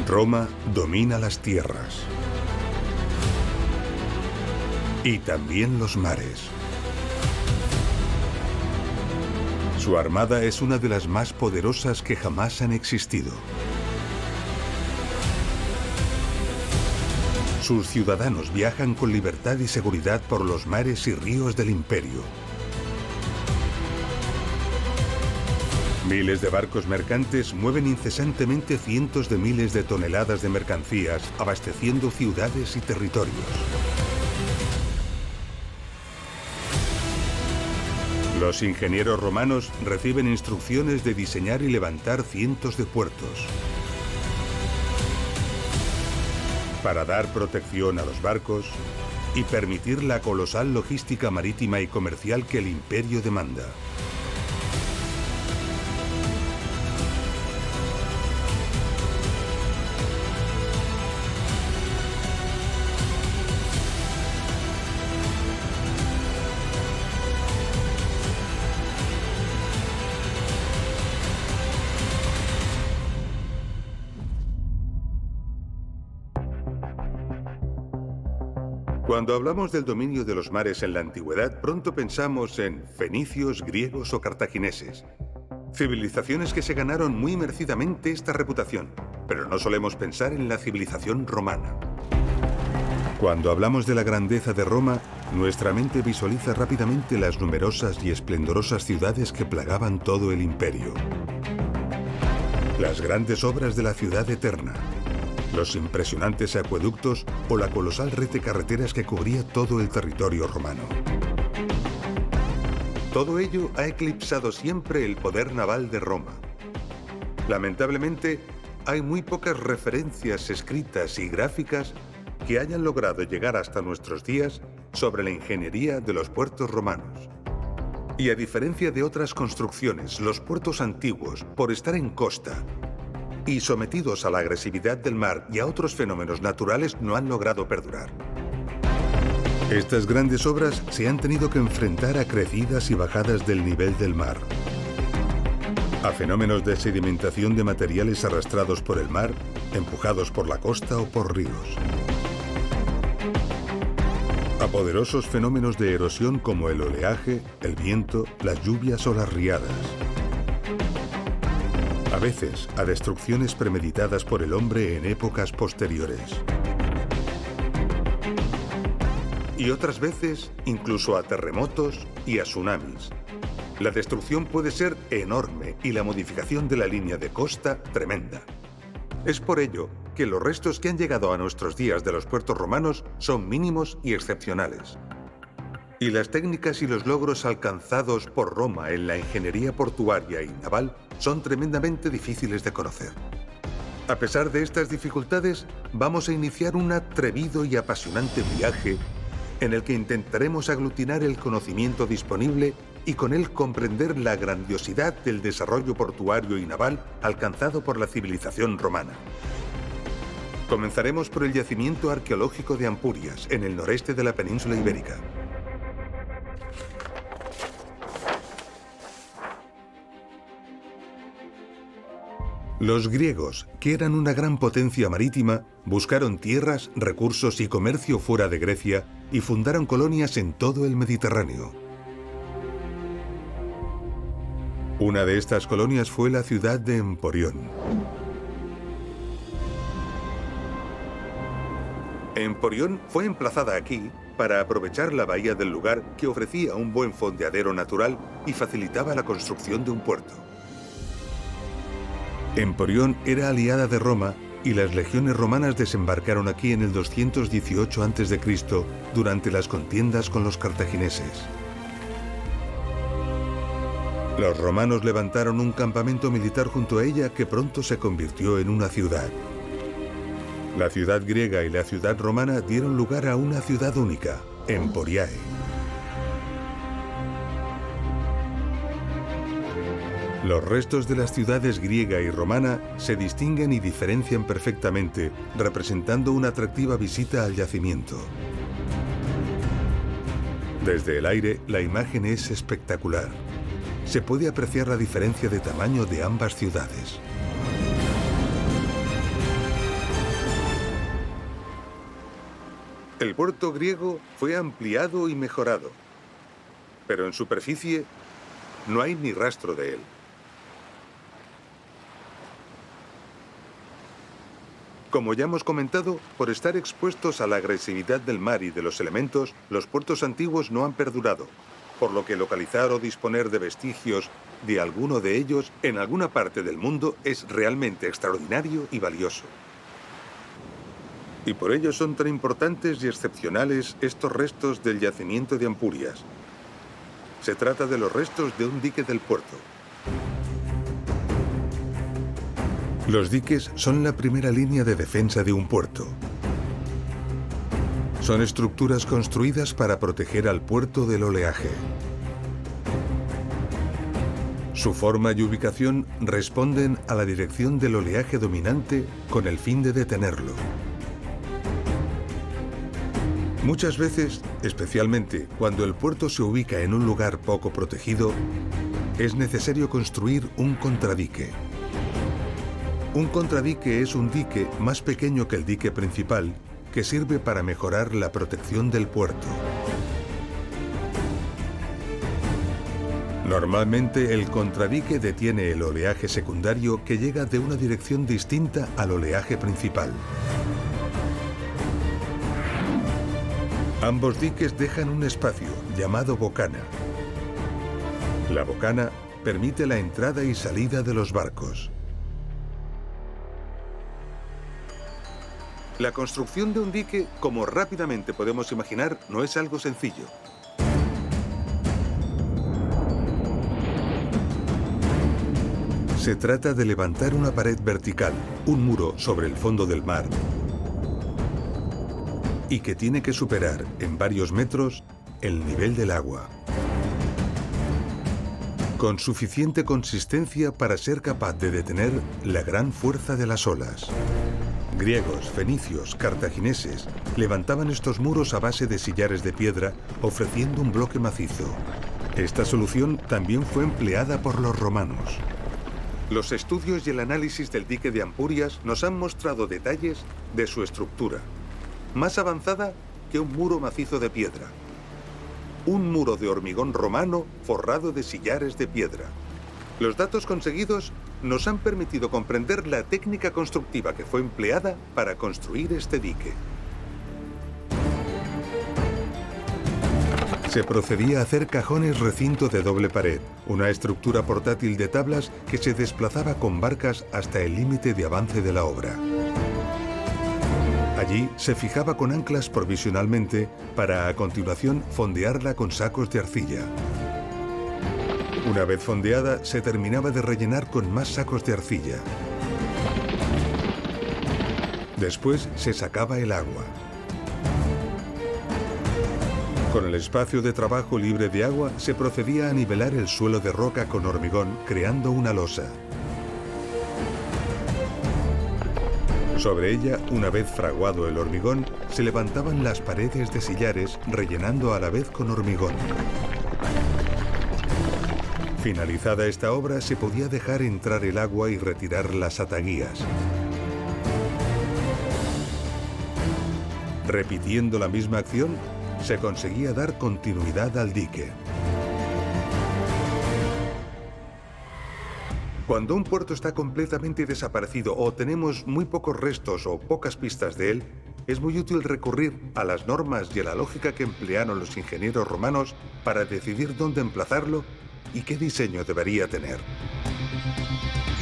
Roma domina las tierras y también los mares. Su armada es una de las más poderosas que jamás han existido. Sus ciudadanos viajan con libertad y seguridad por los mares y ríos del imperio. Miles de barcos mercantes mueven incesantemente cientos de miles de toneladas de mercancías, abasteciendo ciudades y territorios. Los ingenieros romanos reciben instrucciones de diseñar y levantar cientos de puertos. Para dar protección a los barcos y permitir la colosal logística marítima y comercial que el imperio demanda. Cuando hablamos del dominio de los mares en la antigüedad, pronto pensamos en fenicios, griegos o cartagineses. Civilizaciones que se ganaron muy merecidamente esta reputación, pero no solemos pensar en la civilización romana. Cuando hablamos de la grandeza de Roma, nuestra mente visualiza rápidamente las numerosas y esplendorosas ciudades que plagaban todo el imperio. Las grandes obras de la ciudad eterna, los impresionantes acueductos o la colosal red de carreteras que cubría todo el territorio romano. Todo ello ha eclipsado siempre el poder naval de Roma. Lamentablemente, hay muy pocas referencias escritas y gráficas que hayan logrado llegar hasta nuestros días sobre la ingeniería de los puertos romanos. Y a diferencia de otras construcciones, los puertos antiguos, por estar en costa y sometidos a la agresividad del mar y a otros fenómenos naturales, no han logrado perdurar. Estas grandes obras se han tenido que enfrentar a crecidas y bajadas del nivel del mar, a fenómenos de sedimentación de materiales arrastrados por el mar, empujados por la costa o por ríos, a poderosos fenómenos de erosión como el oleaje, el viento, las lluvias o las riadas. A veces, a destrucciones premeditadas por el hombre en épocas posteriores. Y otras veces, incluso a terremotos y a tsunamis. La destrucción puede ser enorme y la modificación de la línea de costa tremenda. Es por ello que los restos que han llegado a nuestros días de los puertos romanos son mínimos y excepcionales. Y las técnicas y los logros alcanzados por Roma en la ingeniería portuaria y naval son tremendamente difíciles de conocer. A pesar de estas dificultades, vamos a iniciar un atrevido y apasionante viaje en el que intentaremos aglutinar el conocimiento disponible y con él comprender la grandiosidad del desarrollo portuario y naval alcanzado por la civilización romana. Comenzaremos por el yacimiento arqueológico de Ampurias, en el noreste de la península ibérica. Los griegos, que eran una gran potencia marítima, buscaron tierras, recursos y comercio fuera de Grecia y fundaron colonias en todo el Mediterráneo. Una de estas colonias fue la ciudad de Emporión. Emporión fue emplazada aquí para aprovechar la bahía del lugar, que ofrecía un buen fondeadero natural y facilitaba la construcción de un puerto. Emporión era aliada de Roma y las legiones romanas desembarcaron aquí en el 218 a.C. durante las contiendas con los cartagineses. Los romanos levantaron un campamento militar junto a ella que pronto se convirtió en una ciudad. La ciudad griega y la ciudad romana dieron lugar a una ciudad única, Emporiae. Los restos de las ciudades griega y romana se distinguen y diferencian perfectamente, representando una atractiva visita al yacimiento. Desde el aire, la imagen es espectacular. Se puede apreciar la diferencia de tamaño de ambas ciudades. El puerto griego fue ampliado y mejorado, pero en superficie no hay ni rastro de él. Como ya hemos comentado, por estar expuestos a la agresividad del mar y de los elementos, los puertos antiguos no han perdurado, por lo que localizar o disponer de vestigios de alguno de ellos en alguna parte del mundo es realmente extraordinario y valioso. Y por ello son tan importantes y excepcionales estos restos del yacimiento de Ampurias. Se trata de los restos de un dique del puerto. Los diques son la primera línea de defensa de un puerto. Son estructuras construidas para proteger al puerto del oleaje. Su forma y ubicación responden a la dirección del oleaje dominante con el fin de detenerlo. Muchas veces, especialmente cuando el puerto se ubica en un lugar poco protegido, es necesario construir un contradique. Un contradique es un dique más pequeño que el dique principal que sirve para mejorar la protección del puerto. Normalmente el contradique detiene el oleaje secundario que llega de una dirección distinta al oleaje principal. Ambos diques dejan un espacio llamado bocana. La bocana permite la entrada y salida de los barcos. La construcción de un dique, como rápidamente podemos imaginar, no es algo sencillo. Se trata de levantar una pared vertical, un muro sobre el fondo del mar, y que tiene que superar en varios metros el nivel del agua, con suficiente consistencia para ser capaz de detener la gran fuerza de las olas. Griegos, fenicios, cartagineses levantaban estos muros a base de sillares de piedra, ofreciendo un bloque macizo. Esta solución también fue empleada por los romanos. Los estudios y el análisis del dique de Ampurias nos han mostrado detalles de su estructura, más avanzada que un muro macizo de piedra. Un muro de hormigón romano forrado de sillares de piedra. Los datos conseguidos nos han permitido comprender la técnica constructiva que fue empleada para construir este dique. Se procedía a hacer cajones recinto de doble pared, una estructura portátil de tablas que se desplazaba con barcas hasta el límite de avance de la obra. Allí se fijaba con anclas provisionalmente para a continuación fondearla con sacos de arcilla. Una vez fondeada, se terminaba de rellenar con más sacos de arcilla. Después se sacaba el agua. Con el espacio de trabajo libre de agua, se procedía a nivelar el suelo de roca con hormigón, creando una losa. Sobre ella, una vez fraguado el hormigón, se levantaban las paredes de sillares, rellenando a la vez con hormigón. Finalizada esta obra, se podía dejar entrar el agua y retirar las ataguías. Repitiendo la misma acción, se conseguía dar continuidad al dique. Cuando un puerto está completamente desaparecido o tenemos muy pocos restos o pocas pistas de él, es muy útil recurrir a las normas y a la lógica que emplearon los ingenieros romanos para decidir dónde emplazarlo y qué diseño debería tener.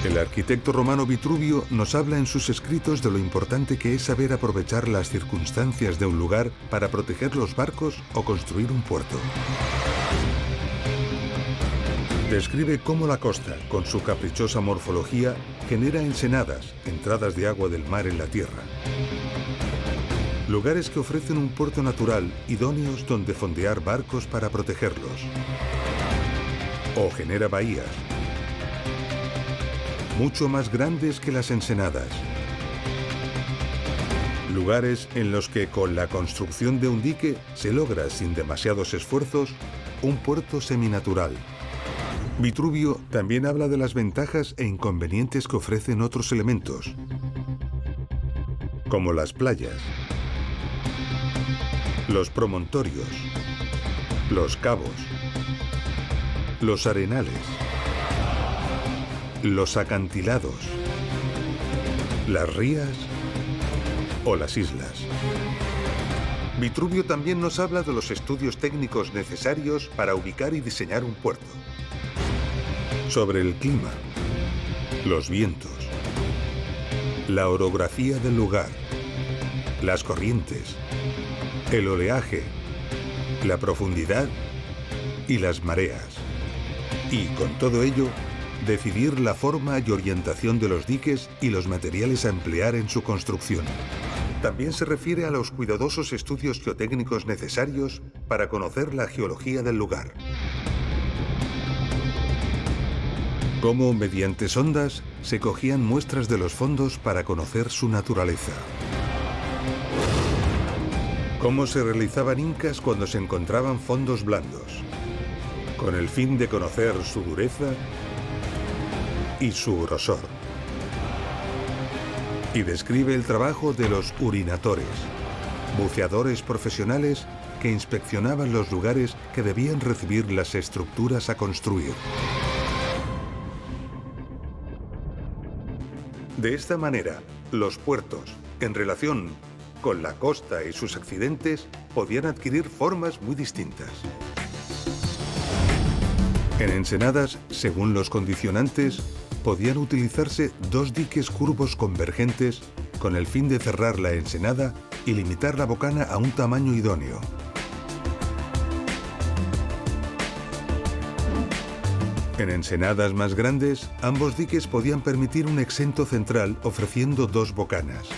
El arquitecto romano Vitruvio nos habla en sus escritos de lo importante que es saber aprovechar las circunstancias de un lugar para proteger los barcos o construir un puerto. Describe cómo la costa, con su caprichosa morfología, genera ensenadas, entradas de agua del mar en la tierra. Lugares que ofrecen un puerto natural, idóneos donde fondear barcos para protegerlos. O genera bahías, mucho más grandes que las ensenadas. Lugares en los que con la construcción de un dique se logra, sin demasiados esfuerzos, un puerto seminatural. Vitruvio también habla de las ventajas e inconvenientes que ofrecen otros elementos, como las playas. los promontorios, los cabos, los arenales, los acantilados, las rías o las islas. Vitruvio también nos habla de los estudios técnicos necesarios para ubicar y diseñar un puerto. Sobre el clima, los vientos, la orografía del lugar, las corrientes, el oleaje, la profundidad y las mareas. Y con todo ello, decidir la forma y orientación de los diques y los materiales a emplear en su construcción. También se refiere a los cuidadosos estudios geotécnicos necesarios para conocer la geología del lugar. Cómo, mediante sondas, se cogían muestras de los fondos para conocer su naturaleza. Cómo se realizaban incas cuando se encontraban fondos blandos, con el fin de conocer su dureza y su grosor. Y describe el trabajo de los urinatores, buceadores profesionales que inspeccionaban los lugares que debían recibir las estructuras a construir. De esta manera, los puertos, en relación con la costa y sus accidentes, podían adquirir formas muy distintas. En ensenadas, según los condicionantes, podían utilizarse dos diques curvos convergentes con el fin de cerrar la ensenada y limitar la bocana a un tamaño idóneo. En ensenadas más grandes, ambos diques podían permitir un exento central ofreciendo dos bocanas.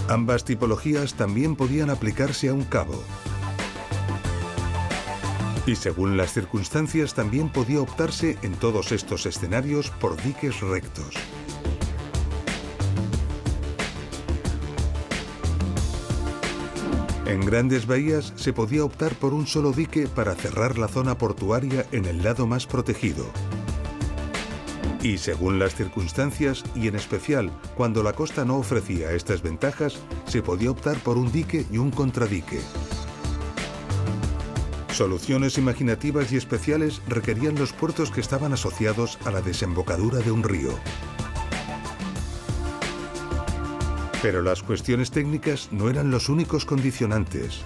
Ambas tipologías también podían aplicarse a un cabo. Y según las circunstancias también podía optarse en todos estos escenarios por diques rectos. En grandes bahías se podía optar por un solo dique para cerrar la zona portuaria en el lado más protegido. Y según las circunstancias, y en especial cuando la costa no ofrecía estas ventajas, se podía optar por un dique y un contradique. Soluciones imaginativas y especiales requerían los puertos que estaban asociados a la desembocadura de un río. Pero las cuestiones técnicas no eran los únicos condicionantes.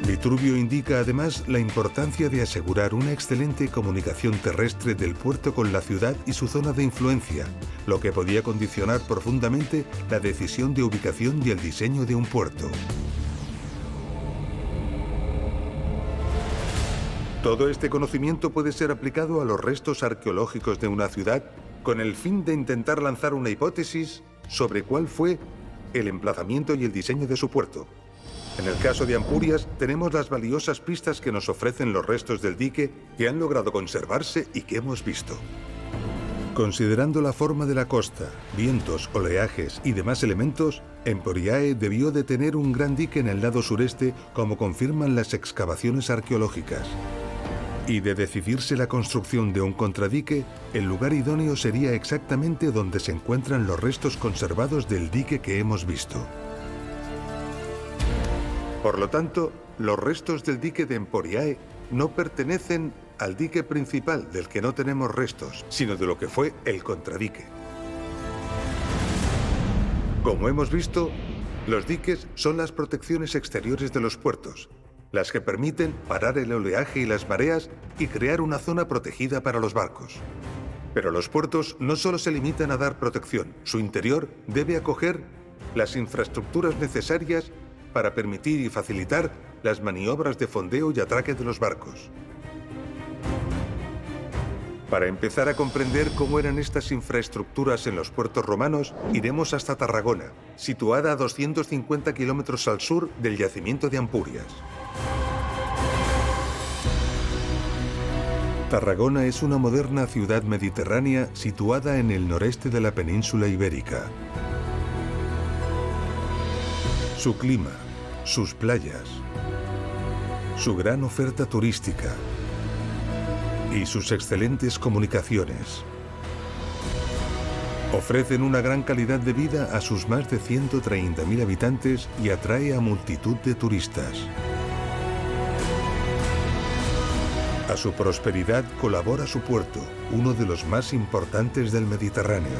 Vitruvio indica además la importancia de asegurar una excelente comunicación terrestre del puerto con la ciudad y su zona de influencia, lo que podía condicionar profundamente la decisión de ubicación y el diseño de un puerto. Todo este conocimiento puede ser aplicado a los restos arqueológicos de una ciudad con el fin de intentar lanzar una hipótesis sobre cuál fue el emplazamiento y el diseño de su puerto. En el caso de Ampurias, tenemos las valiosas pistas que nos ofrecen los restos del dique que han logrado conservarse y que hemos visto. Considerando la forma de la costa, vientos, oleajes y demás elementos, Emporiae debió de tener un gran dique en el lado sureste, como confirman las excavaciones arqueológicas. Y de decidirse la construcción de un contradique, el lugar idóneo sería exactamente donde se encuentran los restos conservados del dique que hemos visto. Por lo tanto, los restos del dique de Emporiae no pertenecen al dique principal del que no tenemos restos, sino de lo que fue el contradique. Como hemos visto, los diques son las protecciones exteriores de los puertos, las que permiten parar el oleaje y las mareas y crear una zona protegida para los barcos. Pero los puertos no solo se limitan a dar protección, su interior debe acoger las infraestructuras necesarias para permitir y facilitar las maniobras de fondeo y atraque de los barcos. Para empezar a comprender cómo eran estas infraestructuras en los puertos romanos, iremos hasta Tarragona, situada a 250 kilómetros al sur del yacimiento de Ampurias. Tarragona es una moderna ciudad mediterránea situada en el noreste de la península ibérica. Su clima, sus playas, su gran oferta turística y sus excelentes comunicaciones Ofrecen una gran calidad de vida a sus más de 130.000 habitantes y atrae a multitud de turistas. A su prosperidad colabora su puerto, uno de los más importantes del Mediterráneo.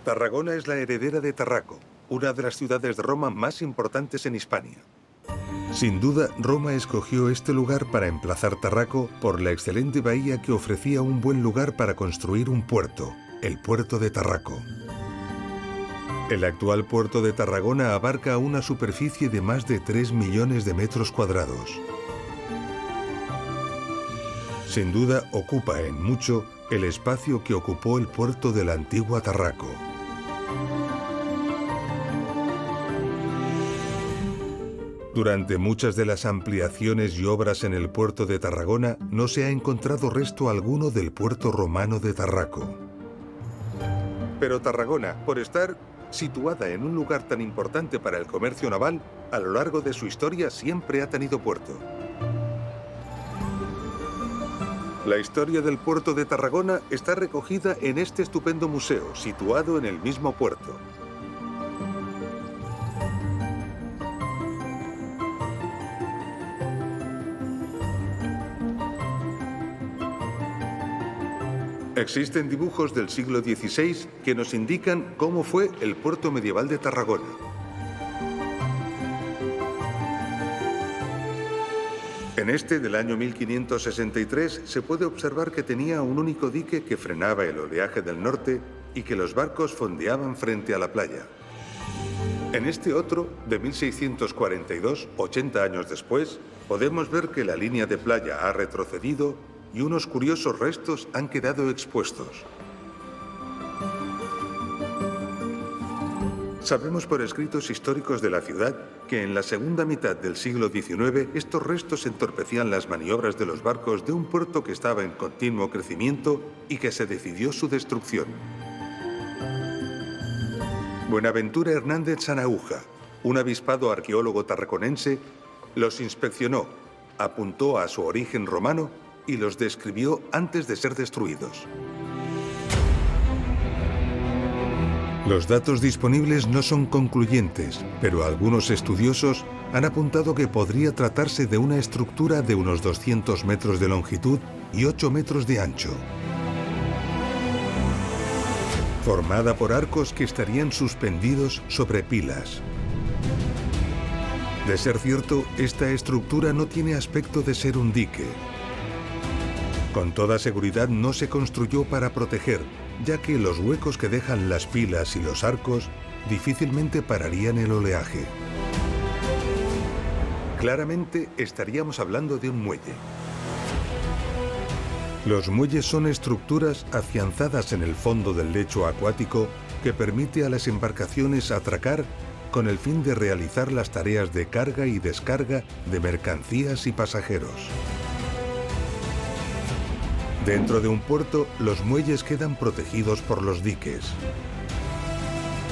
Tarragona es la heredera de Tarraco, una de las ciudades de Roma más importantes en Hispania. Sin duda, Roma escogió este lugar para emplazar Tarraco por la excelente bahía que ofrecía un buen lugar para construir un puerto, el puerto de Tarraco. El actual puerto de Tarragona abarca una superficie de más de 3 millones de metros cuadrados. Sin duda, ocupa en mucho el espacio que ocupó el puerto de la antigua Tarraco. Durante muchas de las ampliaciones y obras en el puerto de Tarragona no se ha encontrado resto alguno del puerto romano de Tarraco. Pero Tarragona, por estar situada en un lugar tan importante para el comercio naval, a lo largo de su historia siempre ha tenido puerto. La historia del puerto de Tarragona está recogida en este estupendo museo, situado en el mismo puerto. Existen dibujos del siglo XVI que nos indican cómo fue el puerto medieval de Tarragona. En este del año 1563 se puede observar que tenía un único dique que frenaba el oleaje del norte y que los barcos fondeaban frente a la playa. En este otro, de 1642, 80 años después, podemos ver que la línea de playa ha retrocedido y unos curiosos restos han quedado expuestos. Sabemos por escritos históricos de la ciudad que en la segunda mitad del siglo XIX estos restos entorpecían las maniobras de los barcos de un puerto que estaba en continuo crecimiento y que se decidió su destrucción. Buenaventura Hernández Sanahúja, un avispado arqueólogo tarraconense, los inspeccionó, apuntó a su origen romano y los describió antes de ser destruidos. Los datos disponibles no son concluyentes, pero algunos estudiosos han apuntado que podría tratarse de una estructura de unos 200 metros de longitud y 8 metros de ancho, formada por arcos que estarían suspendidos sobre pilas. De ser cierto, esta estructura no tiene aspecto de ser un dique. Con toda seguridad no se construyó para proteger, ya que los huecos que dejan las pilas y los arcos difícilmente pararían el oleaje. Claramente estaríamos hablando de un muelle. Los muelles son estructuras afianzadas en el fondo del lecho acuático que permite a las embarcaciones atracar con el fin de realizar las tareas de carga y descarga de mercancías y pasajeros. Dentro de un puerto, los muelles quedan protegidos por los diques.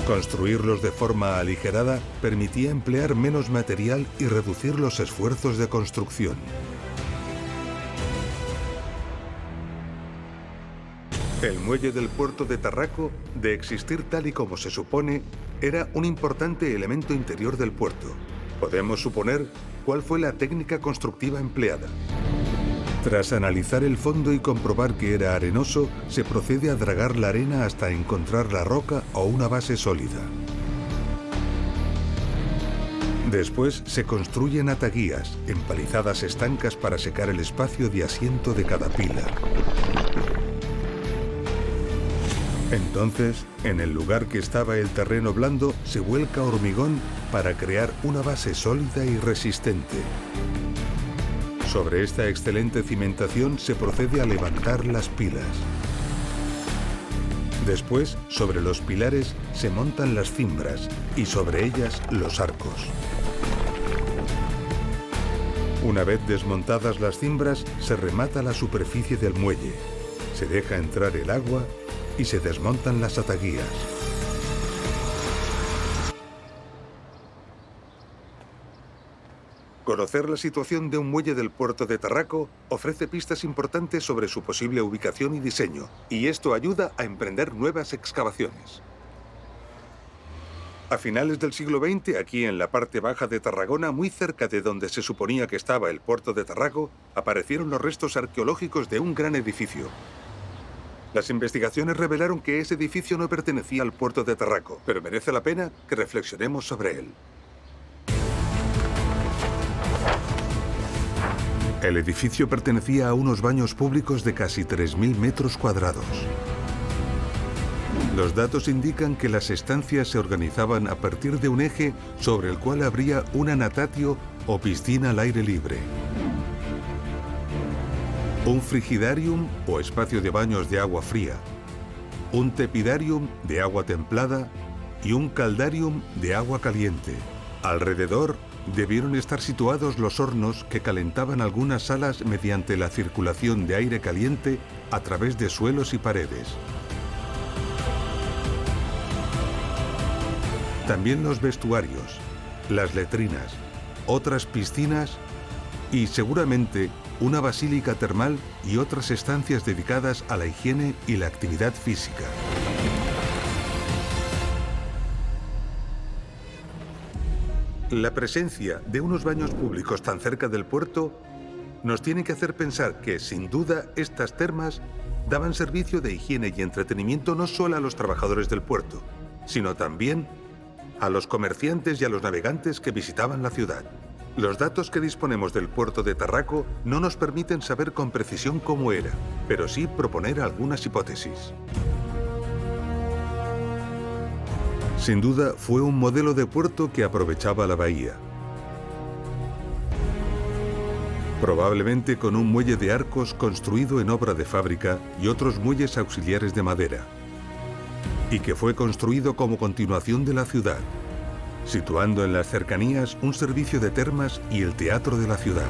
Construirlos de forma aligerada permitía emplear menos material y reducir los esfuerzos de construcción. El muelle del puerto de Tarraco, de existir tal y como se supone, era un importante elemento interior del puerto. Podemos suponer cuál fue la técnica constructiva empleada. Tras analizar el fondo y comprobar que era arenoso, se procede a dragar la arena hasta encontrar la roca o una base sólida. Después se construyen ataguías, empalizadas estancas para secar el espacio de asiento de cada pila. Entonces, en el lugar que estaba el terreno blando, se vuelca hormigón para crear una base sólida y resistente. Sobre esta excelente cimentación se procede a levantar las pilas. Después, sobre los pilares se montan las cimbras y sobre ellas los arcos. Una vez desmontadas las cimbras, se remata la superficie del muelle, se deja entrar el agua y se desmontan las ataguías. Conocer la situación de un muelle del puerto de Tarraco ofrece pistas importantes sobre su posible ubicación y diseño, y esto ayuda a emprender nuevas excavaciones. A finales del siglo XX, aquí en la parte baja de Tarragona, muy cerca de donde se suponía que estaba el puerto de Tarraco, aparecieron los restos arqueológicos de un gran edificio. Las investigaciones revelaron que ese edificio no pertenecía al puerto de Tarraco, pero merece la pena que reflexionemos sobre él. El edificio pertenecía a unos baños públicos de casi 3.000 metros cuadrados. Los datos indican que las estancias se organizaban a partir de un eje sobre el cual habría una natatio o piscina al aire libre, un frigidarium o espacio de baños de agua fría, un tepidarium de agua templada y un caldarium de agua caliente. Alrededor debieron estar situados los hornos que calentaban algunas salas mediante la circulación de aire caliente a través de suelos y paredes. También los vestuarios, las letrinas, otras piscinas y seguramente una basílica termal y otras estancias dedicadas a la higiene y la actividad física. La presencia de unos baños públicos tan cerca del puerto nos tiene que hacer pensar que, sin duda, estas termas daban servicio de higiene y entretenimiento no solo a los trabajadores del puerto, sino también a los comerciantes y a los navegantes que visitaban la ciudad. Los datos que disponemos del puerto de Tarraco no nos permiten saber con precisión cómo era, pero sí proponer algunas hipótesis. Sin duda, fue un modelo de puerto que aprovechaba la bahía. Probablemente con un muelle de arcos construido en obra de fábrica y otros muelles auxiliares de madera, y que fue construido como continuación de la ciudad, situando en las cercanías un servicio de termas y el teatro de la ciudad.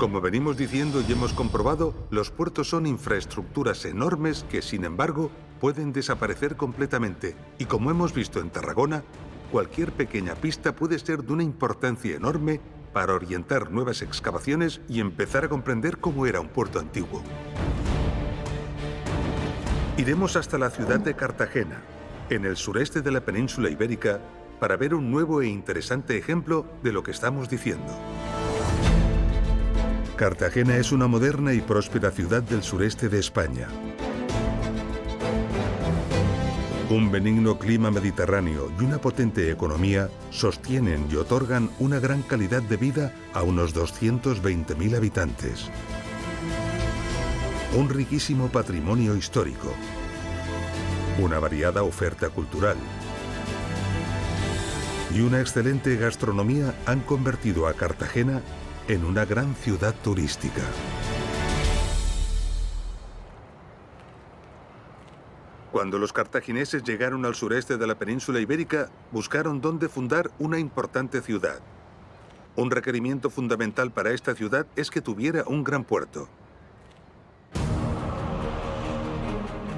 Como venimos diciendo y hemos comprobado, los puertos son infraestructuras enormes que, sin embargo, pueden desaparecer completamente. Y como hemos visto en Tarragona, cualquier pequeña pista puede ser de una importancia enorme para orientar nuevas excavaciones y empezar a comprender cómo era un puerto antiguo. Iremos hasta la ciudad de Cartagena, en el sureste de la península ibérica, para ver un nuevo e interesante ejemplo de lo que estamos diciendo. Cartagena es una moderna y próspera ciudad del sureste de España. Un benigno clima mediterráneo y una potente economía sostienen y otorgan una gran calidad de vida a unos 220.000 habitantes. Un riquísimo patrimonio histórico, una variada oferta cultural y una excelente gastronomía han convertido a Cartagena en una gran ciudad turística. Cuando los cartagineses llegaron al sureste de la península ibérica, buscaron dónde fundar una importante ciudad. Un requerimiento fundamental para esta ciudad es que tuviera un gran puerto.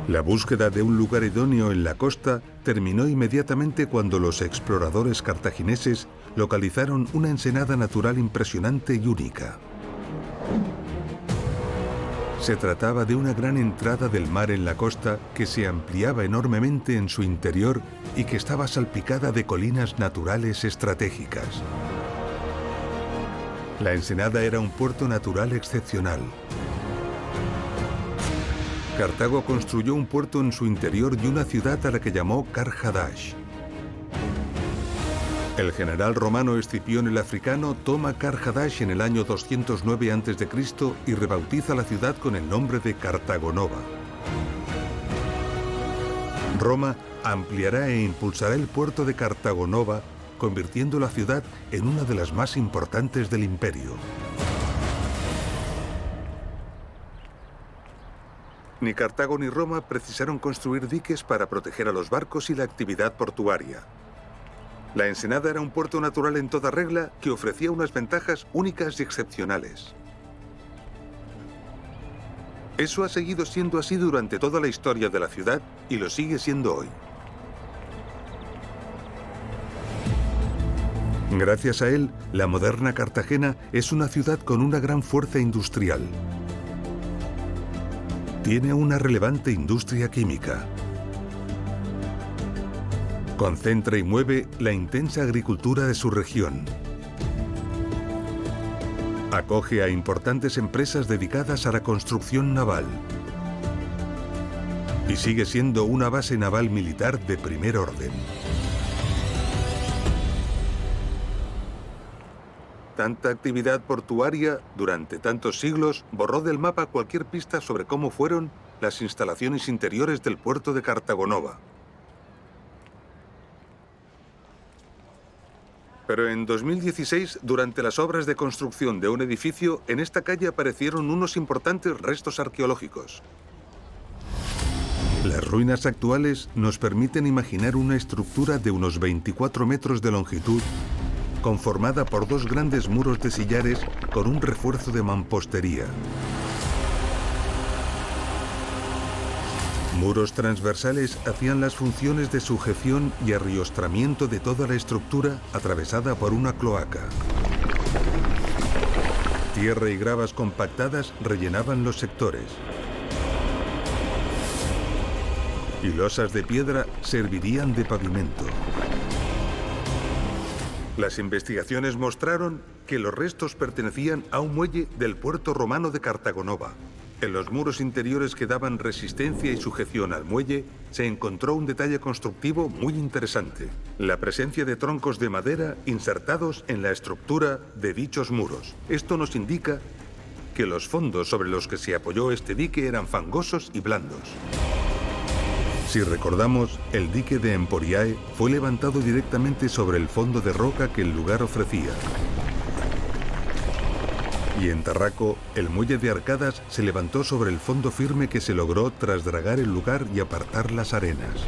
La búsqueda de un lugar idóneo en la costa terminó inmediatamente cuando los exploradores cartagineses localizaron una ensenada natural impresionante y única. Se trataba de una gran entrada del mar en la costa que se ampliaba enormemente en su interior y que estaba salpicada de colinas naturales estratégicas. La ensenada era un puerto natural excepcional. Cartago construyó un puerto en su interior y una ciudad a la que llamó Carhadash. El general romano Escipión el Africano toma Carhadash en el año 209 a.C. y rebautiza la ciudad con el nombre de Cartago Nova. Roma ampliará e impulsará el puerto de Cartago Nova, convirtiendo la ciudad en una de las más importantes del imperio. Ni Cartago ni Roma precisaron construir diques para proteger a los barcos y la actividad portuaria. La ensenada era un puerto natural en toda regla que ofrecía unas ventajas únicas y excepcionales. Eso ha seguido siendo así durante toda la historia de la ciudad y lo sigue siendo hoy. Gracias a él, la moderna Cartagena es una ciudad con una gran fuerza industrial. Tiene una relevante industria química. Concentra y mueve la intensa agricultura de su región. Acoge a importantes empresas dedicadas a la construcción naval. Y sigue siendo una base naval militar de primer orden. Tanta actividad portuaria durante tantos siglos borró del mapa cualquier pista sobre cómo fueron las instalaciones interiores del puerto de Cartagonova. Pero en 2016, durante las obras de construcción de un edificio, en esta calle aparecieron unos importantes restos arqueológicos. Las ruinas actuales nos permiten imaginar una estructura de unos 24 metros de longitud, conformada por dos grandes muros de sillares con un refuerzo de mampostería. Muros transversales hacían las funciones de sujeción y arriostramiento de toda la estructura atravesada por una cloaca. Tierra y gravas compactadas rellenaban los sectores. Y losas de piedra servirían de pavimento. Las investigaciones mostraron que los restos pertenecían a un muelle del puerto romano de Cartagonova. En los muros interiores que daban resistencia y sujeción al muelle, se encontró un detalle constructivo muy interesante: la presencia de troncos de madera insertados en la estructura de dichos muros. Esto nos indica que los fondos sobre los que se apoyó este dique eran fangosos y blandos. Si recordamos, el dique de Emporiae fue levantado directamente sobre el fondo de roca que el lugar ofrecía. Y en Tarraco, el muelle de Arcadas se levantó sobre el fondo firme que se logró tras dragar el lugar y apartar las arenas.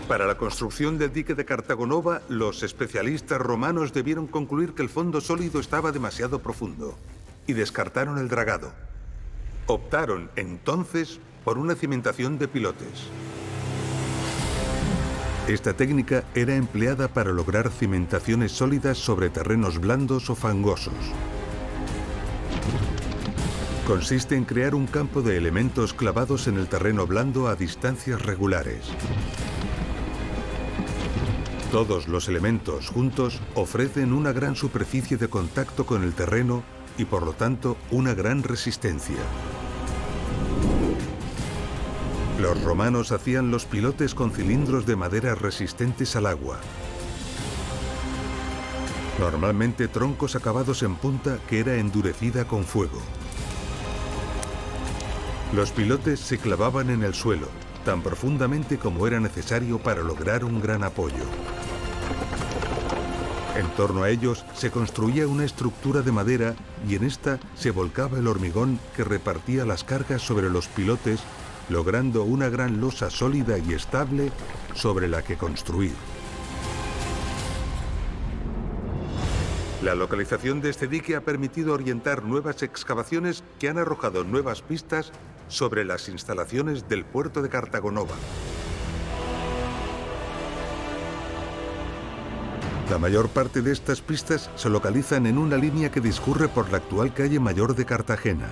Para la construcción del dique de Cartagonova, los especialistas romanos debieron concluir que el fondo sólido estaba demasiado profundo y descartaron el dragado. Optaron entonces por una cimentación de pilotes. Esta técnica era empleada para lograr cimentaciones sólidas sobre terrenos blandos o fangosos. Consiste en crear un campo de elementos clavados en el terreno blando a distancias regulares. Todos los elementos juntos ofrecen una gran superficie de contacto con el terreno y por lo tanto una gran resistencia. Los romanos hacían los pilotes con cilindros de madera resistentes al agua. Normalmente troncos acabados en punta que era endurecida con fuego. Los pilotes se clavaban en el suelo, tan profundamente como era necesario para lograr un gran apoyo. En torno a ellos se construía una estructura de madera y en esta se volcaba el hormigón que repartía las cargas sobre los pilotes, logrando una gran losa sólida y estable sobre la que construir. La localización de este dique ha permitido orientar nuevas excavaciones que han arrojado nuevas pistas sobre las instalaciones del puerto de Cartagonova. La mayor parte de estas pistas se localizan en una línea que discurre por la actual calle Mayor de Cartagena.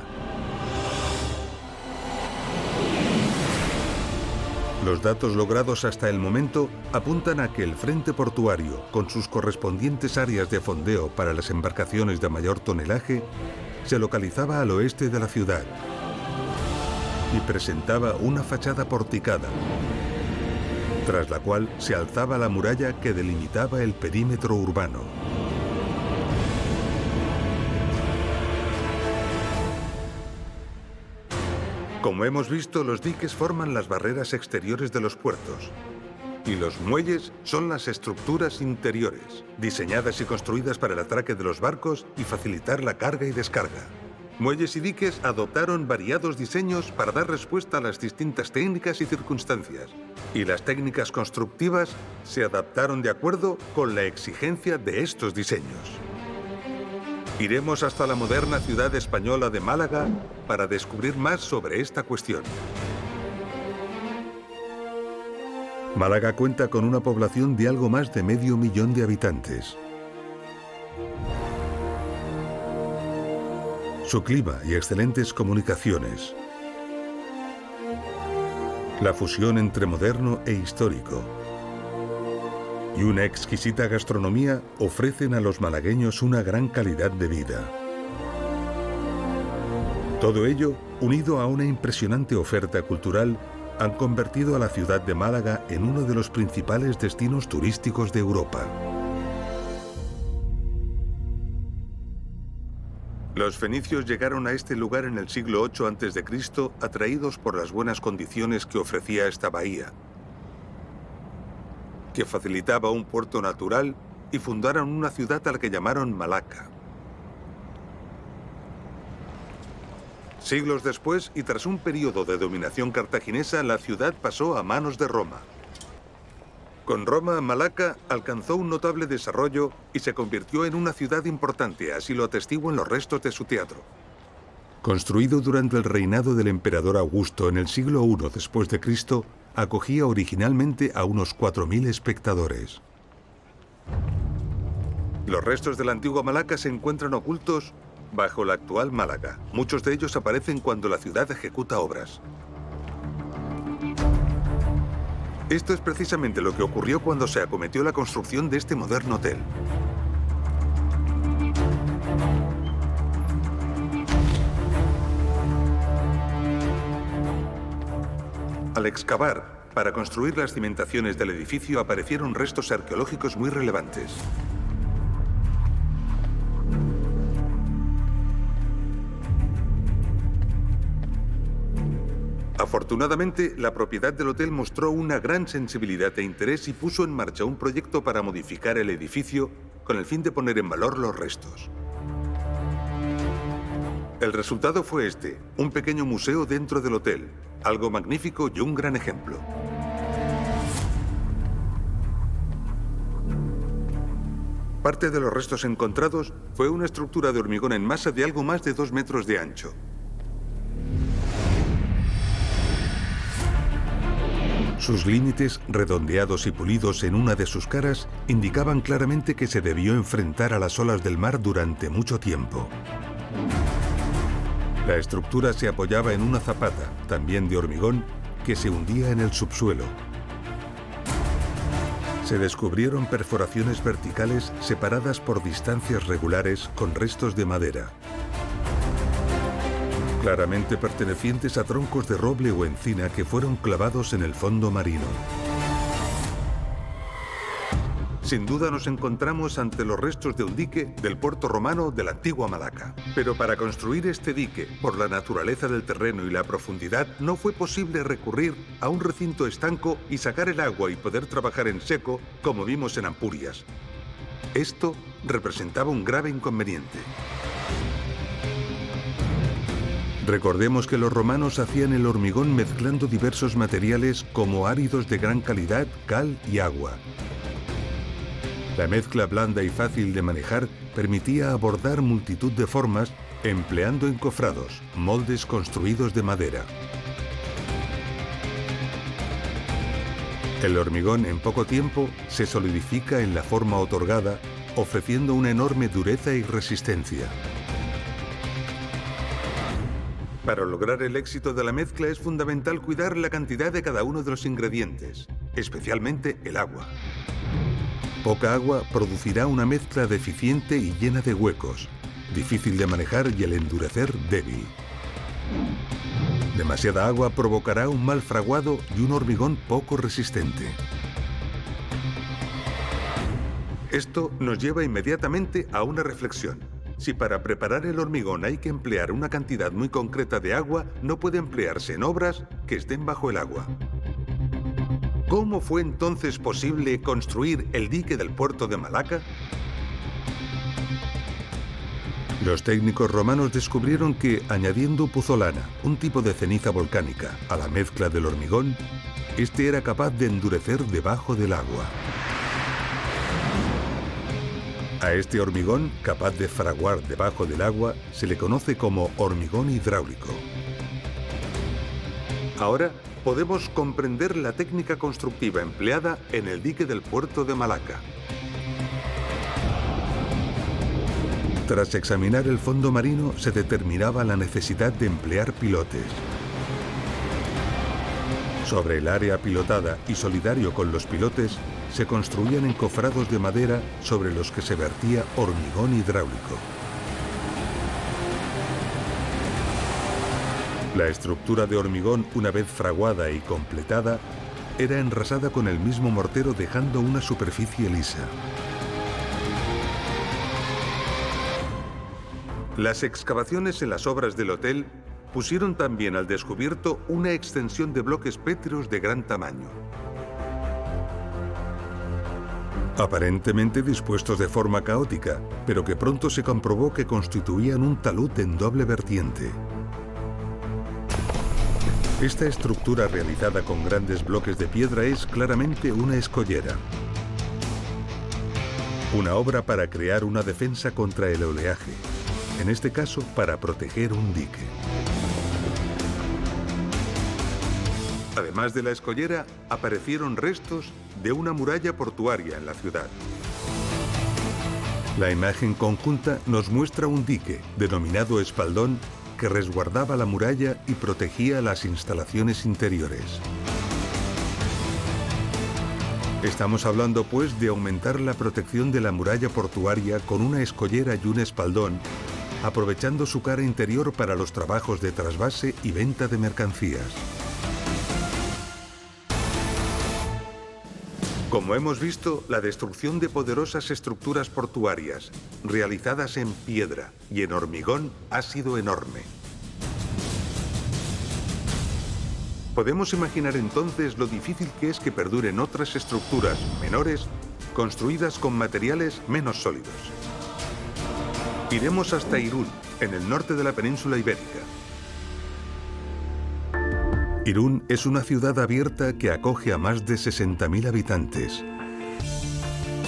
Los datos logrados hasta el momento apuntan a que el frente portuario, con sus correspondientes áreas de fondeo para las embarcaciones de mayor tonelaje, se localizaba al oeste de la ciudad y presentaba una fachada porticada, tras la cual se alzaba la muralla que delimitaba el perímetro urbano. Como hemos visto, los diques forman las barreras exteriores de los puertos y los muelles son las estructuras interiores, diseñadas y construidas para el atraque de los barcos y facilitar la carga y descarga. Muelles y diques adoptaron variados diseños para dar respuesta a las distintas técnicas y circunstancias, y las técnicas constructivas se adaptaron de acuerdo con la exigencia de estos diseños. Iremos hasta la moderna ciudad española de Málaga para descubrir más sobre esta cuestión. Málaga cuenta con una población de algo más de 500.000 de habitantes. Su clima y excelentes comunicaciones, la fusión entre moderno e histórico y una exquisita gastronomía ofrecen a los malagueños una gran calidad de vida. Todo ello, unido a una impresionante oferta cultural, han convertido a la ciudad de Málaga en uno de los principales destinos turísticos de Europa. Los fenicios llegaron a este lugar en el siglo VIII a.C., atraídos por las buenas condiciones que ofrecía esta bahía, que facilitaba un puerto natural, y fundaron una ciudad a la que llamaron Malaca. Siglos después, y tras un periodo de dominación cartaginesa, la ciudad pasó a manos de Roma. Con Roma, Malaca alcanzó un notable desarrollo y se convirtió en una ciudad importante, así lo atestiguan los restos de su teatro. Construido durante el reinado del emperador Augusto en el siglo I después de Cristo, acogía originalmente a unos 4.000 espectadores. Los restos de la antigua Malaca se encuentran ocultos bajo la actual Málaga. Muchos de ellos aparecen cuando la ciudad ejecuta obras. Esto es precisamente lo que ocurrió cuando se acometió la construcción de este moderno hotel. Al excavar para construir las cimentaciones del edificio aparecieron restos arqueológicos muy relevantes. Afortunadamente, la propiedad del hotel mostró una gran sensibilidad e interés y puso en marcha un proyecto para modificar el edificio con el fin de poner en valor los restos. El resultado fue este, un pequeño museo dentro del hotel, algo magnífico y un gran ejemplo. Parte de los restos encontrados fue una estructura de hormigón en masa de algo más de 2 metros de ancho. Sus límites, redondeados y pulidos en una de sus caras, indicaban claramente que se debió enfrentar a las olas del mar durante mucho tiempo. La estructura se apoyaba en una zapata, también de hormigón, que se hundía en el subsuelo. Se descubrieron perforaciones verticales separadas por distancias regulares con restos de madera, claramente pertenecientes a troncos de roble o encina que fueron clavados en el fondo marino. Sin duda nos encontramos ante los restos de un dique del puerto romano de la antigua Malaca. Pero para construir este dique, por la naturaleza del terreno y la profundidad, no fue posible recurrir a un recinto estanco y sacar el agua y poder trabajar en seco, como vimos en Ampurias. Esto representaba un grave inconveniente. Recordemos que los romanos hacían el hormigón mezclando diversos materiales como áridos de gran calidad, cal y agua. La mezcla blanda y fácil de manejar permitía abordar multitud de formas empleando encofrados, moldes construidos de madera. El hormigón en poco tiempo se solidifica en la forma otorgada, ofreciendo una enorme dureza y resistencia. Para lograr el éxito de la mezcla es fundamental cuidar la cantidad de cada uno de los ingredientes, especialmente el agua. Poca agua producirá una mezcla deficiente y llena de huecos, difícil de manejar y al endurecer débil. Demasiada agua provocará un mal fraguado y un hormigón poco resistente. Esto nos lleva inmediatamente a una reflexión. Si para preparar el hormigón hay que emplear una cantidad muy concreta de agua, no puede emplearse en obras que estén bajo el agua. ¿Cómo fue entonces posible construir el dique del puerto de Malaca? Los técnicos romanos descubrieron que, añadiendo puzolana, un tipo de ceniza volcánica, a la mezcla del hormigón, este era capaz de endurecer debajo del agua. A este hormigón, capaz de fraguar debajo del agua, se le conoce como hormigón hidráulico. Ahora, podemos comprender la técnica constructiva empleada en el dique del puerto de Malaca. Tras examinar el fondo marino, se determinaba la necesidad de emplear pilotes. Sobre el área pilotada y solidario con los pilotes, se construían encofrados de madera sobre los que se vertía hormigón hidráulico. La estructura de hormigón, una vez fraguada y completada, era enrasada con el mismo mortero dejando una superficie lisa. Las excavaciones en las obras del hotel pusieron también al descubierto una extensión de bloques pétreos de gran tamaño. Aparentemente dispuestos de forma caótica, pero que pronto se comprobó que constituían un talud en doble vertiente. Esta estructura realizada con grandes bloques de piedra es claramente una escollera. Una obra para crear una defensa contra el oleaje, en este caso para proteger un dique. Además de la escollera, aparecieron restos de una muralla portuaria en la ciudad. La imagen conjunta nos muestra un dique, denominado espaldón, que resguardaba la muralla y protegía las instalaciones interiores. Estamos hablando, pues, de aumentar la protección de la muralla portuaria con una escollera y un espaldón, aprovechando su cara interior para los trabajos de trasvase y venta de mercancías. Como hemos visto, la destrucción de poderosas estructuras portuarias, realizadas en piedra y en hormigón, ha sido enorme. Podemos imaginar entonces lo difícil que es que perduren otras estructuras menores, construidas con materiales menos sólidos. Iremos hasta Irún, en el norte de la península ibérica. Irún es una ciudad abierta que acoge a más de 60.000 habitantes.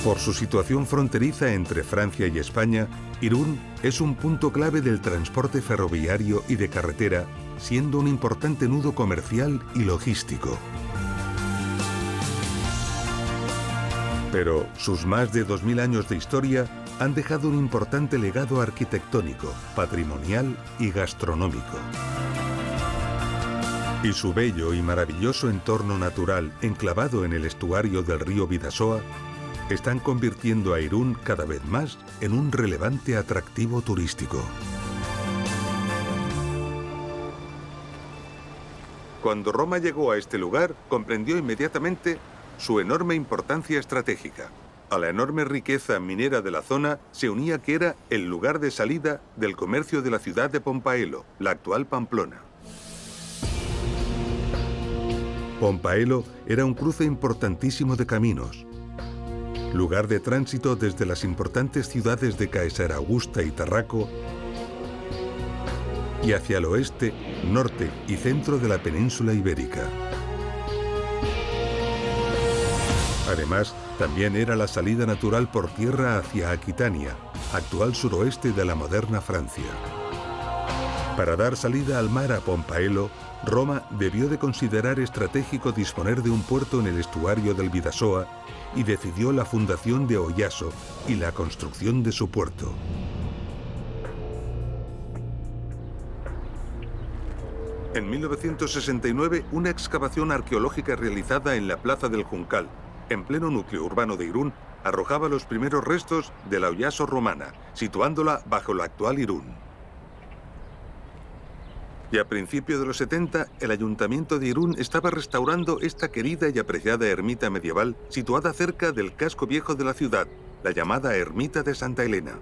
Por su situación fronteriza entre Francia y España, Irún es un punto clave del transporte ferroviario y de carretera, siendo un importante nudo comercial y logístico. Pero sus más de 2000 años de historia han dejado un importante legado arquitectónico, patrimonial y gastronómico. Y su bello y maravilloso entorno natural, enclavado en el estuario del río Bidasoa, están convirtiendo a Irún cada vez más en un relevante atractivo turístico. Cuando Roma llegó a este lugar, comprendió inmediatamente su enorme importancia estratégica. A la enorme riqueza minera de la zona se unía que era el lugar de salida del comercio de la ciudad de Pompaelo, la actual Pamplona. Pompaelo era un cruce importantísimo de caminos, lugar de tránsito desde las importantes ciudades de Caesarea Augusta y Tarraco y hacia el oeste, norte y centro de la península ibérica. Además, también era la salida natural por tierra hacia Aquitania, actual suroeste de la moderna Francia. Para dar salida al mar a Pompaelo, Roma debió de considerar estratégico disponer de un puerto en el estuario del Bidasoa y decidió la fundación de Oyaso y la construcción de su puerto. En 1969, una excavación arqueológica realizada en la Plaza del Juncal, en pleno núcleo urbano de Irún, arrojaba los primeros restos de la Oyaso romana, situándola bajo la actual Irún. Y a principios de los 70, el Ayuntamiento de Irún estaba restaurando esta querida y apreciada ermita medieval situada cerca del casco viejo de la ciudad, la llamada Ermita de Santa Elena.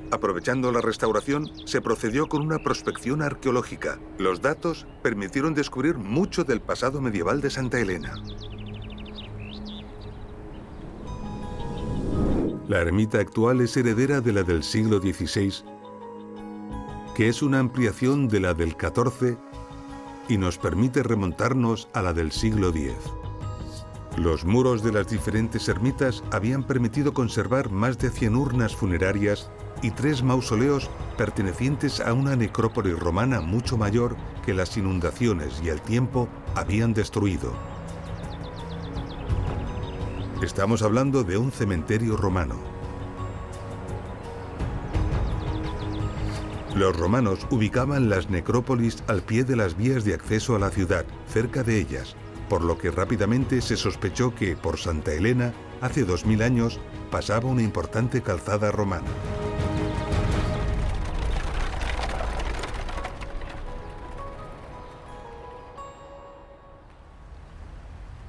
Aprovechando la restauración, se procedió con una prospección arqueológica. Los datos permitieron descubrir mucho del pasado medieval de Santa Elena. La ermita actual es heredera de la del siglo XVI, que es una ampliación de la del XIV y nos permite remontarnos a la del siglo X. Los muros de las diferentes ermitas habían permitido conservar más de 100 urnas funerarias y 3 mausoleos pertenecientes a una necrópolis romana mucho mayor que las inundaciones y el tiempo habían destruido. Estamos hablando de un cementerio romano. Los romanos ubicaban las necrópolis al pie de las vías de acceso a la ciudad, cerca de ellas, por lo que rápidamente se sospechó que por Santa Elena, hace 2000 años, pasaba una importante calzada romana.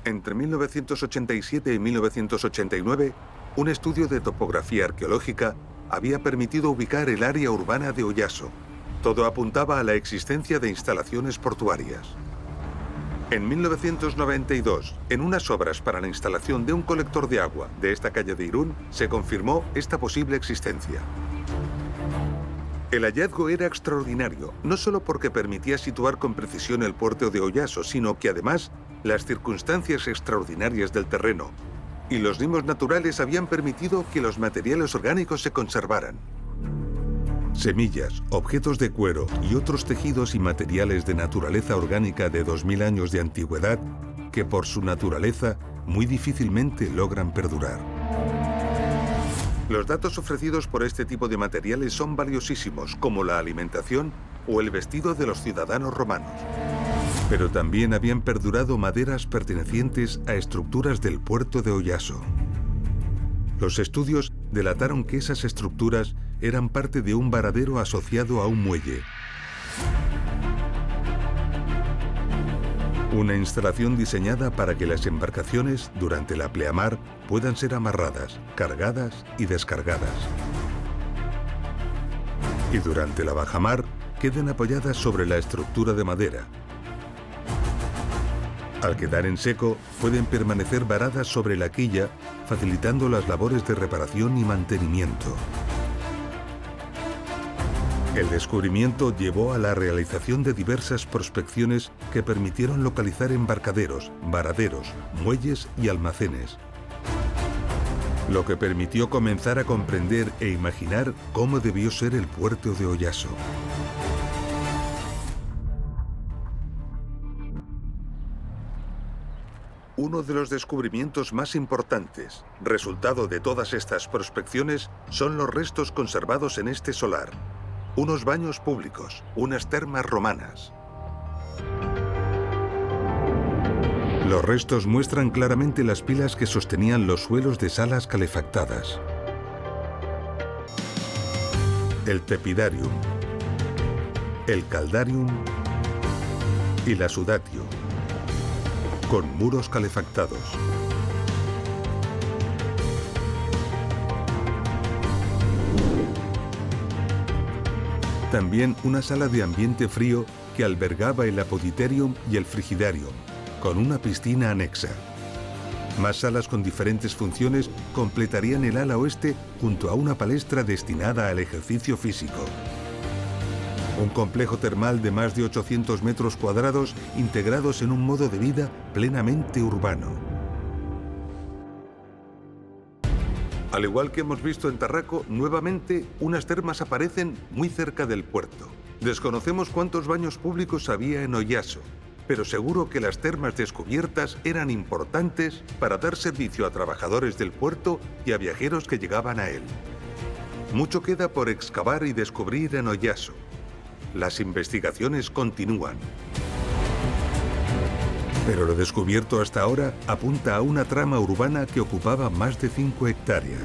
Entre 1987 y 1989, un estudio de topografía arqueológica había permitido ubicar el área urbana de Oyaso. Todo apuntaba a la existencia de instalaciones portuarias. En 1992, en unas obras para la instalación de un colector de agua de esta calle de Irún, se confirmó esta posible existencia. El hallazgo era extraordinario, no solo porque permitía situar con precisión el puerto de Oyaso, sino que además las circunstancias extraordinarias del terreno y los limos naturales habían permitido que los materiales orgánicos se conservaran. Semillas, objetos de cuero y otros tejidos y materiales de naturaleza orgánica de 2000 años de antigüedad que por su naturaleza muy difícilmente logran perdurar. Los datos ofrecidos por este tipo de materiales son valiosísimos, como la alimentación o el vestido de los ciudadanos romanos. Pero también habían perdurado maderas pertenecientes a estructuras del puerto de Oyaso. Los estudios delataron que esas estructuras eran parte de un varadero asociado a un muelle. Una instalación diseñada para que las embarcaciones, durante la pleamar, puedan ser amarradas, cargadas y descargadas. Y durante la bajamar, queden apoyadas sobre la estructura de madera. Al quedar en seco, pueden permanecer varadas sobre la quilla, facilitando las labores de reparación y mantenimiento. El descubrimiento llevó a la realización de diversas prospecciones que permitieron localizar embarcaderos, varaderos, muelles y almacenes, lo que permitió comenzar a comprender e imaginar cómo debió ser el puerto de Oyaso. Uno de los descubrimientos más importantes, resultado de todas estas prospecciones, son los restos conservados en este solar. Unos baños públicos, unas termas romanas. Los restos muestran claramente las pilas que sostenían los suelos de salas calefactadas. El tepidarium, el caldarium y la sudatio, con muros calefactados. También una sala de ambiente frío que albergaba el apoditerium y el frigidarium, con una piscina anexa. Más salas con diferentes funciones completarían el ala oeste junto a una palestra destinada al ejercicio físico. Un complejo termal de más de 800 metros cuadrados integrados en un modo de vida plenamente urbano. Al igual que hemos visto en Tarraco, nuevamente unas termas aparecen muy cerca del puerto. Desconocemos cuántos baños públicos había en Oyaso, pero seguro que las termas descubiertas eran importantes para dar servicio a trabajadores del puerto y a viajeros que llegaban a él. Mucho queda por excavar y descubrir en Oyaso. Las investigaciones continúan. Pero lo descubierto hasta ahora apunta a una trama urbana que ocupaba más de 5 hectáreas.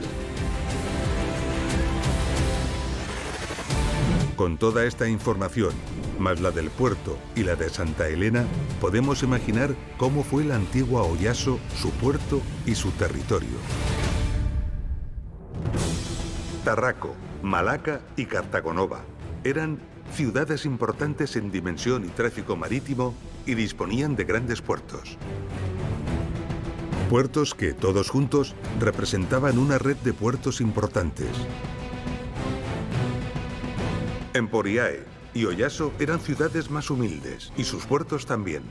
Con toda esta información, más la del puerto y la de Santa Elena, podemos imaginar cómo fue la antigua Oyaso, su puerto y su territorio. Tarraco, Malaca y Cartagonova eran ciudades importantes en dimensión y tráfico marítimo y disponían de grandes puertos. Puertos que, todos juntos, representaban una red de puertos importantes. Emporiae y Oyaso eran ciudades más humildes, y sus puertos también.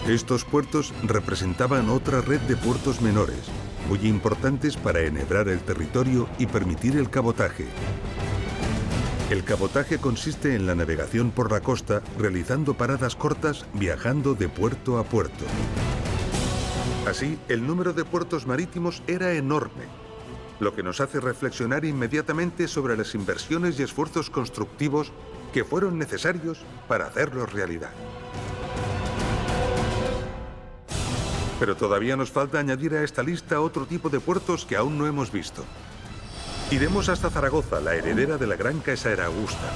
Estos puertos representaban otra red de puertos menores, muy importantes para enhebrar el territorio y permitir el cabotaje. El cabotaje consiste en la navegación por la costa, realizando paradas cortas, viajando de puerto a puerto. Así, el número de puertos marítimos era enorme, lo que nos hace reflexionar inmediatamente sobre las inversiones y esfuerzos constructivos que fueron necesarios para hacerlos realidad. Pero todavía nos falta añadir a esta lista otro tipo de puertos que aún no hemos visto. Iremos hasta Zaragoza, la heredera de la Gran Caesarea Augusta.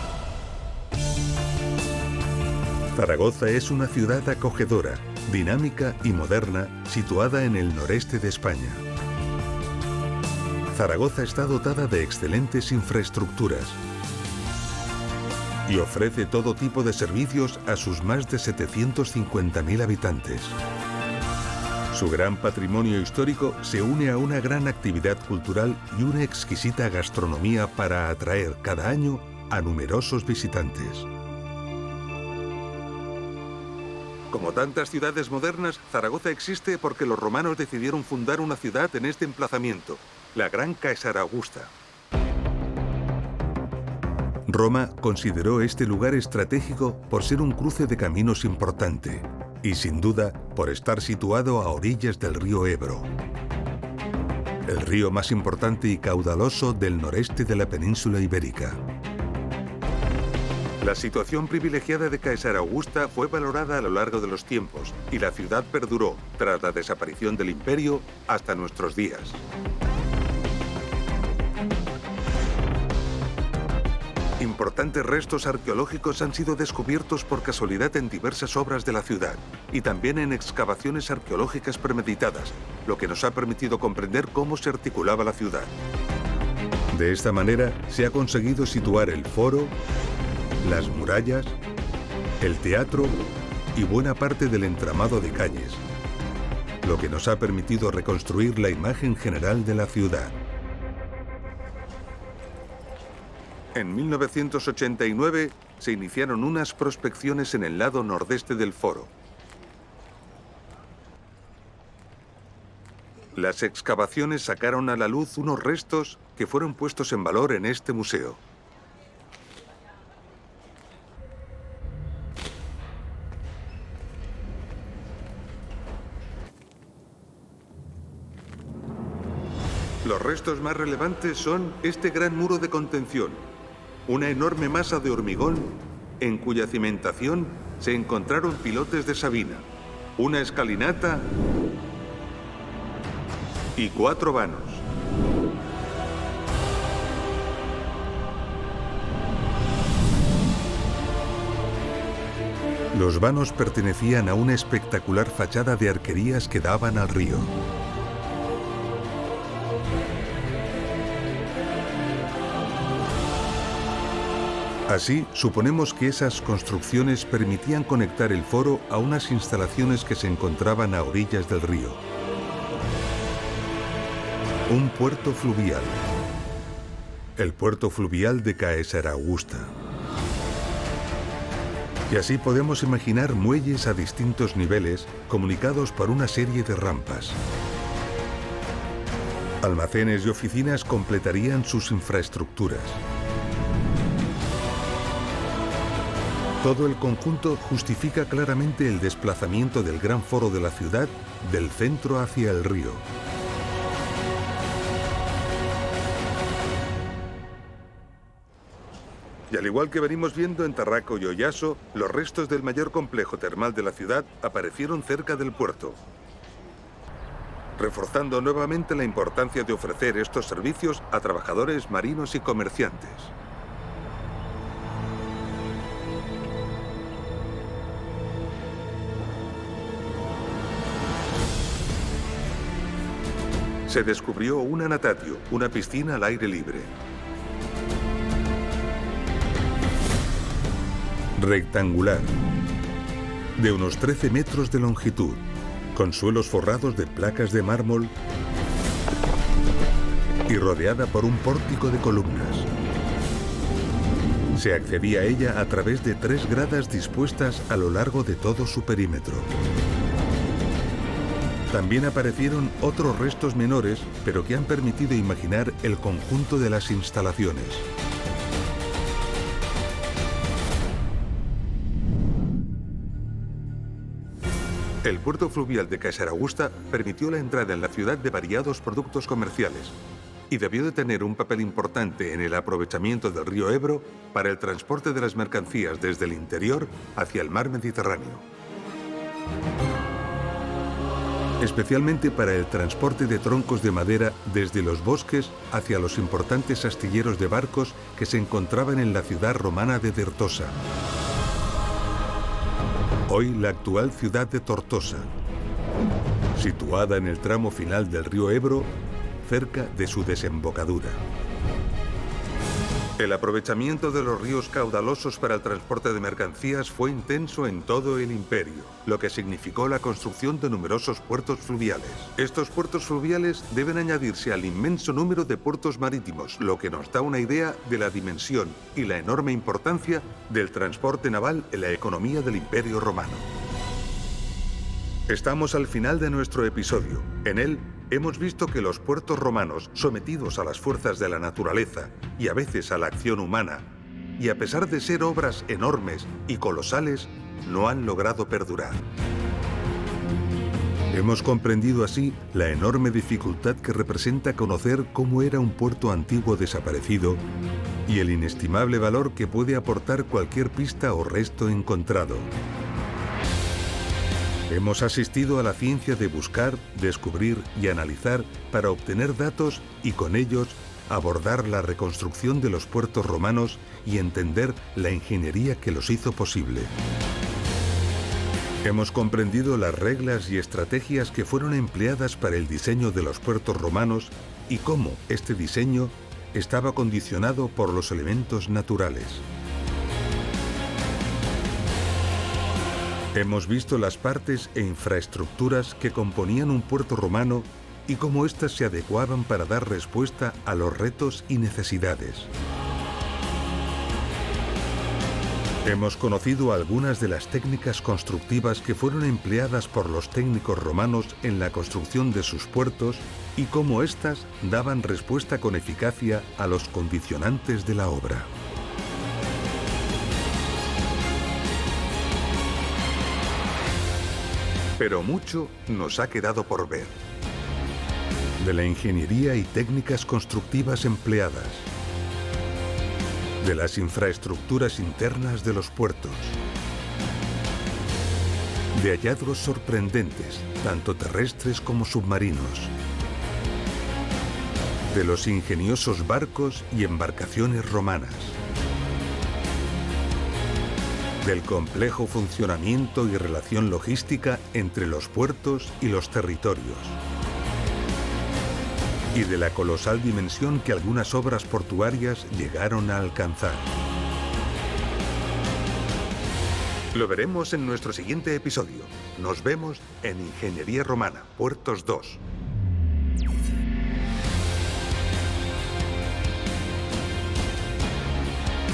Zaragoza es una ciudad acogedora, dinámica y moderna, situada en el noreste de España. Zaragoza está dotada de excelentes infraestructuras y ofrece todo tipo de servicios a sus más de 750.000 habitantes. Su gran patrimonio histórico se une a una gran actividad cultural y una exquisita gastronomía para atraer cada año a numerosos visitantes. Como tantas ciudades modernas, Zaragoza existe porque los romanos decidieron fundar una ciudad en este emplazamiento, la Gran Caesarea Augusta. Roma consideró este lugar estratégico por ser un cruce de caminos importante y, sin duda, por estar situado a orillas del río Ebro, el río más importante y caudaloso del noreste de la península ibérica. La situación privilegiada de Caesarea Augusta fue valorada a lo largo de los tiempos y la ciudad perduró, tras la desaparición del imperio, hasta nuestros días. Importantes restos arqueológicos han sido descubiertos por casualidad en diversas obras de la ciudad y también en excavaciones arqueológicas premeditadas, lo que nos ha permitido comprender cómo se articulaba la ciudad. De esta manera se ha conseguido situar el foro, las murallas, el teatro y buena parte del entramado de calles, lo que nos ha permitido reconstruir la imagen general de la ciudad. En 1989 se iniciaron unas prospecciones en el lado nordeste del foro. Las excavaciones sacaron a la luz unos restos que fueron puestos en valor en este museo. Los restos más relevantes son este gran muro de contención, una enorme masa de hormigón en cuya cimentación se encontraron pilotes de Sabina, una escalinata y 4 vanos. Los vanos pertenecían a una espectacular fachada de arquerías que daban al río. Así, suponemos que esas construcciones permitían conectar el foro a unas instalaciones que se encontraban a orillas del río. Un puerto fluvial. El puerto fluvial de Caesarea Augusta. Y así podemos imaginar muelles a distintos niveles comunicados por una serie de rampas. Almacenes y oficinas completarían sus infraestructuras. Todo el conjunto justifica claramente el desplazamiento del gran foro de la ciudad del centro hacia el río. Y al igual que venimos viendo en Tarraco y Oyaso, los restos del mayor complejo termal de la ciudad aparecieron cerca del puerto, reforzando nuevamente la importancia de ofrecer estos servicios a trabajadores marinos y comerciantes. Se descubrió una natatio, una piscina al aire libre. Rectangular, de unos 13 metros de longitud, con suelos forrados de placas de mármol y rodeada por un pórtico de columnas. Se accedía a ella a través de 3 gradas dispuestas a lo largo de todo su perímetro. También aparecieron otros restos menores, pero que han permitido imaginar el conjunto de las instalaciones. El puerto fluvial de Caesaraugusta permitió la entrada en la ciudad de variados productos comerciales y debió de tener un papel importante en el aprovechamiento del río Ebro para el transporte de las mercancías desde el interior hacia el mar Mediterráneo. Especialmente para el transporte de troncos de madera desde los bosques hacia los importantes astilleros de barcos que se encontraban en la ciudad romana de Dertosa. Hoy la actual ciudad de Tortosa, situada en el tramo final del río Ebro, cerca de su desembocadura. El aprovechamiento de los ríos caudalosos para el transporte de mercancías fue intenso en todo el imperio, lo que significó la construcción de numerosos puertos fluviales. Estos puertos fluviales deben añadirse al inmenso número de puertos marítimos, lo que nos da una idea de la dimensión y la enorme importancia del transporte naval en la economía del Imperio Romano. Estamos al final de nuestro episodio. En él hemos visto que los puertos romanos, sometidos a las fuerzas de la naturaleza y a veces a la acción humana, y a pesar de ser obras enormes y colosales, no han logrado perdurar. Hemos comprendido así la enorme dificultad que representa conocer cómo era un puerto antiguo desaparecido y el inestimable valor que puede aportar cualquier pista o resto encontrado. Hemos asistido a la ciencia de buscar, descubrir y analizar para obtener datos y con ellos abordar la reconstrucción de los puertos romanos y entender la ingeniería que los hizo posible. Hemos comprendido las reglas y estrategias que fueron empleadas para el diseño de los puertos romanos y cómo este diseño estaba condicionado por los elementos naturales. Hemos visto las partes e infraestructuras que componían un puerto romano y cómo éstas se adecuaban para dar respuesta a los retos y necesidades. Hemos conocido algunas de las técnicas constructivas que fueron empleadas por los técnicos romanos en la construcción de sus puertos y cómo éstas daban respuesta con eficacia a los condicionantes de la obra. Pero mucho nos ha quedado por ver. De la ingeniería y técnicas constructivas empleadas. De las infraestructuras internas de los puertos. De hallazgos sorprendentes, tanto terrestres como submarinos. De los ingeniosos barcos y embarcaciones romanas. Del complejo funcionamiento y relación logística entre los puertos y los territorios. Y de la colosal dimensión que algunas obras portuarias llegaron a alcanzar. Lo veremos en nuestro siguiente episodio. Nos vemos en Ingeniería Romana, Puertos 2.